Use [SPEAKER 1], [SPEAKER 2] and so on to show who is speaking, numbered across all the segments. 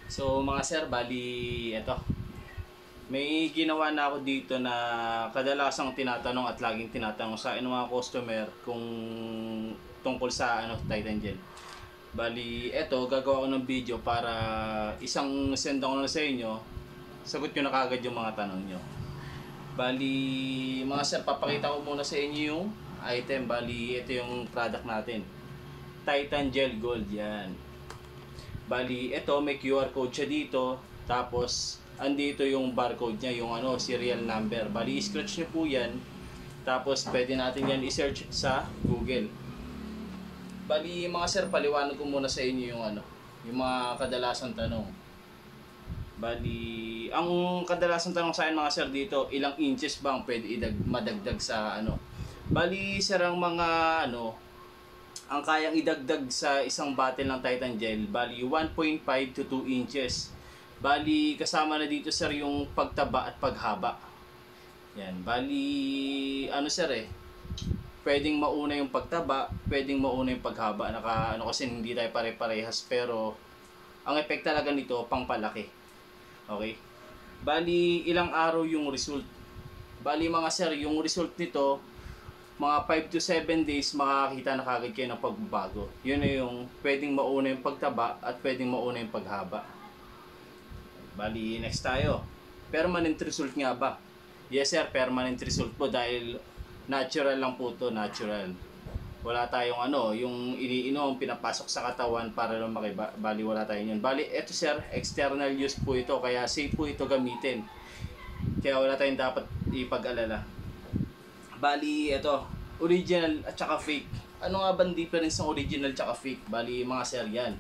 [SPEAKER 1] So mga sir, bali eto. May ginawa na ako dito na kadalasang tinatanong at laging tinatanong sa akin ng mga customer kung tungkol sa Titan Gel. Bali eto, gagawa ko ng video para isang send ko na sa inyo. Sagot nyo na kagad yung mga tanong nyo. Bali mga sir, papakita ko muna sa inyo yung item. Bali ito yung product natin. Titan Gel Gold yan. Bali, ito may QR code siya dito. Tapos, andito yung barcode niya, yung serial number. Bali, i-scratch niyo po yan. Tapos, pwede natin yan i-search sa Google. Bali, mga sir, paliwanag ko muna sa inyo yung mga kadalasang tanong. Bali, ang kadalasang tanong sa akin mga sir dito, ilang inches ba ang pwede madagdag sa Bali, sir, ang mga ang kayang idagdag sa isang bottle ng Titan Gel, bali 1.5 to 2 inches. Bali kasama na dito sir yung pagtaba at paghaba. Yan, bali sir pwedeng mauna yung pagtaba, pwedeng mauna yung paghaba. Kasi hindi tayo pare-parehas, pero ang effect talaga nito pangpalaki. Okay? Bali ilang araw yung result. Bali mga sir, yung result nito mga 5 to 7 days makakita na kagad kayo ng pagbabago. Yun na yung pwedeng mauna yung pagtaba at pwedeng mauna yung paghaba. Bali, next tayo. Permanent result nga ba? Yes sir, permanent result po dahil natural lang po to, natural. Wala tayong yung iniinom, pinapasok sa katawan para lumaki. Bali, wala tayong yun. Bali, eto sir, external use po ito, kaya safe po ito gamitin. Kaya wala tayong dapat ipag-alala. Bali, ito, original at saka fake. Ano nga ba ang difference ng original at saka fake? Bali, mga sir, yan.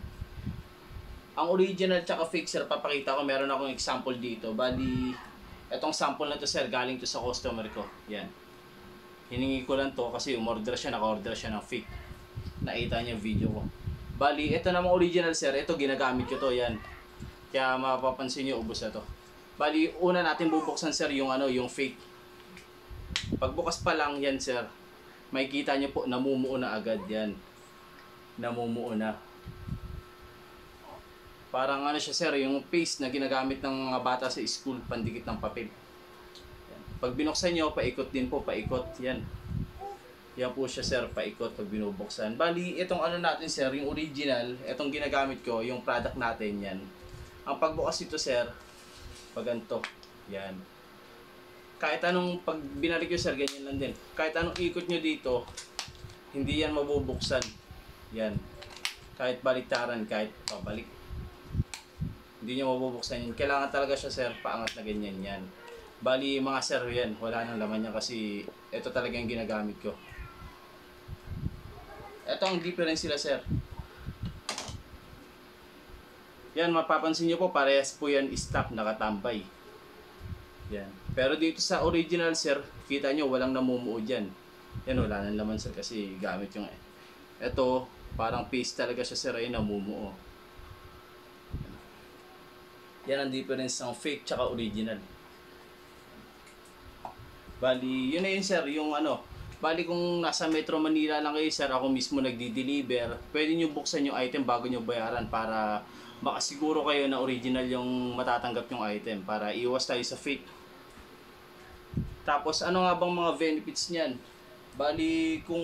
[SPEAKER 1] Ang original at saka fake, sir, papakita ko, meron akong example dito. Bali, itong sample na to, sir, galing to sa customer ko. Yan. Hiningi ko lang to kasi umorder siya, naka-order siya ng fake. Nakita niya yung video ko. Bali, ito namang original, sir. Ito, ginagamit ko to, yan. Kaya mapapansin niyo, ubos na to. Bali, una natin bubuksan, sir, yung yung fake. Pagbukas pa lang yan sir, makikita nyo po namumuo na agad yan. Namumuo na. Parang siya sir, yung paste na ginagamit ng mga bata sa school, pandikit ng papel. Yan. Pag binuksan nyo, paikot din po, paikot. Yan. Yan po siya sir, paikot pag binubuksan. Bali, itong natin sir, yung original, itong ginagamit ko, yung product natin yan. Ang pagbukas ito sir, pag ganito, yan. Kahit anong pag binalik nyo sir, ganyan lang din. Kahit anong ikot nyo dito, hindi yan mabubuksan. Yan. Kahit baliktaran, kahit pabalik. Hindi nyo mabubuksan yan. Kailangan talaga siya sir, paangat na ganyan yan. Bali mga sir yan, wala nang laman yan kasi ito talaga yung ginagamit ko. Ito ang difference sila sir. Yan, mapapansin nyo po, parehas po yan stock, nakatambay. Yan. Pero dito sa original sir, kita nyo walang namumuo dyan. Yan, wala nang laman sir kasi gamit yung ito, parang paste talaga siya sir ay namumuo. Yan ang difference ng fake tsaka original. Bali, yun na yun sir, yung bali kung nasa Metro Manila lang kayo sir, ako mismo nagdi-deliver, pwede nyo buksan yung item bago nyo bayaran para makasiguro kayo na original yung matatanggap yung item para iwas tayo sa fake. Tapos ano nga bang mga benefits niyan? Bali kung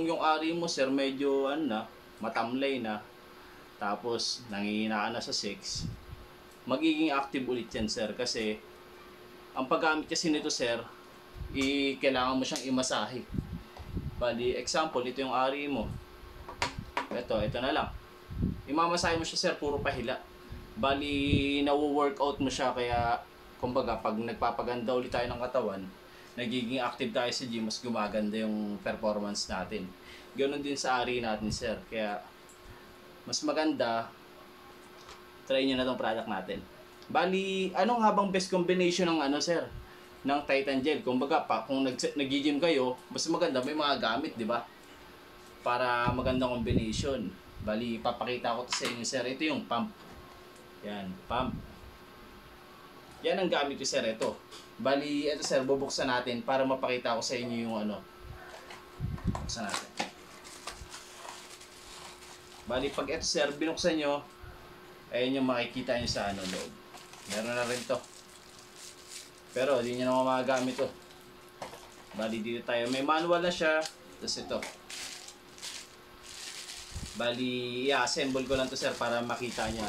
[SPEAKER 1] yung ari mo sir medyo matamlay na, tapos nangihina ka na sa sex, magiging active ulit yan sir kasi ang paggamit kasi nito sir, kailangan mo siyang imasahe. Bali example, ito yung ari mo, ito na lang, imamasahe mo siya sir, puro pahila. Bali nawo-workout mo siya, kaya kumbaga pag nagpapaganda ulit tayo ng katawan, nagiging active tayo sa gym, mas gumaganda yung performance natin. Ganoon din sa ari natin sir, kaya mas maganda try nyo na tong product natin. Bali, ano nga bang best combination ng sir, ng Titan Gel? Kumbaga kung nag-gym kayo, mas maganda may mga gamit, di ba? Para magandang combination. Bali, papakita ko to sa inyo sir. Ito yung pump. Yan, pump. Yan ang gamit ko sir, ito. Bali, ito sir, bubuksan natin para mapakita ko sa inyo yung buksan natin. Bali, pag ito sir, binuksan nyo, Ayan yung makikita nyo sa ano loob. Meron na rin to. Pero hindi nyo naman magagamit to. Bali dito tayo. May manual na siya. Tapos ito. Bali, i-assemble ko lang to sir para makita niya.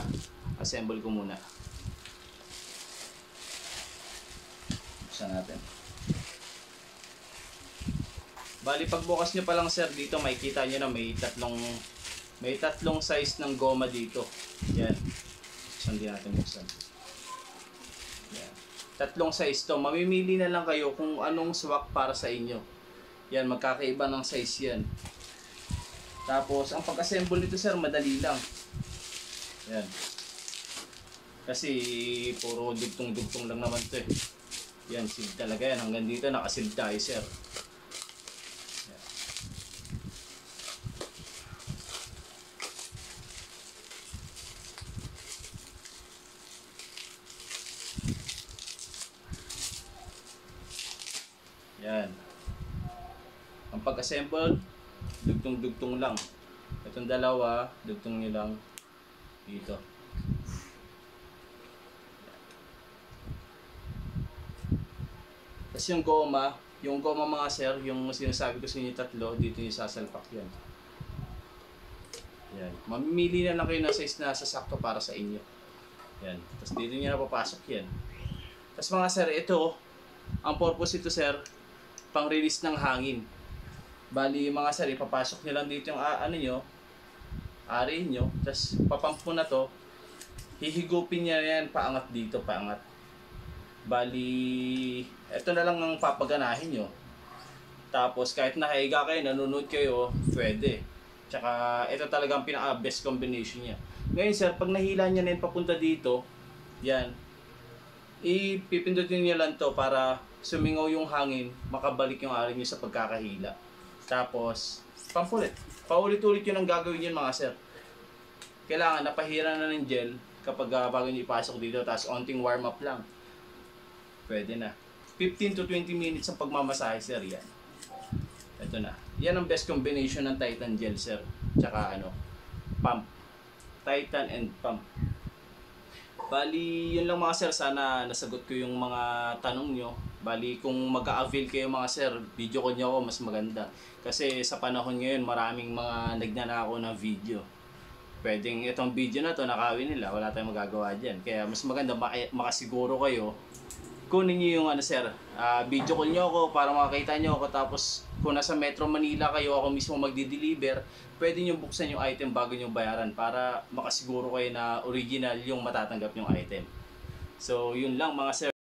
[SPEAKER 1] Assemble ko muna. Buksan natin. Bali, pagbukas nyo pa lang sir dito, makikita nyo na may tatlong size ng goma dito. Yan. Buksan din natin buksan. Yan. Tatlong size to. Mamimili na lang kayo kung anong swak para sa inyo. Yan, magkakaiba ng size yan. Tapos, ang pag-assemble nito sir, madali lang. Yan. Kasi, puro dugtong-dugtong lang naman to eh. Yan, sealed talaga yan. Hanggang dito, nakasealed tayo sir. Yan. Yan. Ang pag-assemble, dugtong-dugtong lang. Itong dalawa, dugtong nyo lang dito. Tapos yung goma mga sir, yung sinasabi ko sa inyo tatlo, dito yung sasalpak yan. Yan. Mamimili na lang kayo ng size na sasakto para sa inyo. Yan. Tapos dito nyo na papasok yan. Tapos mga sir, ito, ang purpose ito sir, pang release ng hangin. Bali mga sir, ipapasok nyo lang dito yung ano nyo, ari nyo, tapos papump mo na to, hihigupin niya yan paangat dito, paangat. Bali, ito na lang ang papaganahin nyo. Tapos kahit nakahiga kayo, nanonood kayo, pwede. Tsaka ito talagang pinaka-best combination niya. Ngayon sir, pag nahila niya na yun papunta dito, yan, ipipindutin niyo lang to para sumingaw yung hangin, makabalik yung ari nyo sa pagkakahila. Tapos, pampulit. Paulit-ulit yun ang gagawin yun mga sir. Kailangan napahira na ng gel kapag bago nyo ipasok dito, tapos onting warm up lang. Pwede na. 15 to 20 minutes ang pagmamasahe sir, yan. Ito na. Yan ang best combination ng Titan gel sir. Tsaka ano, pump. Titan and pump. Bali, yun lang mga sir. Sana nasagot ko yung mga tanong nyo. Bali, kung mag-a-avail kayo mga sir, video ko nyo ako mas maganda. Kasi sa panahon ngayon, maraming mga nagnanako ng video. Pwedeng itong video na to nakawin nila, wala tayong magagawa dyan. Kaya mas maganda makasiguro kayo. Kunin nyo yung ano sir, video call nyo ako para makakita nyo ako. Tapos kung nasa Metro Manila kayo, ako mismo magdi-deliver, pwede nyo buksan yung item bago nyo bayaran para makasiguro kayo na original yung matatanggap yung item. So yun lang mga sir.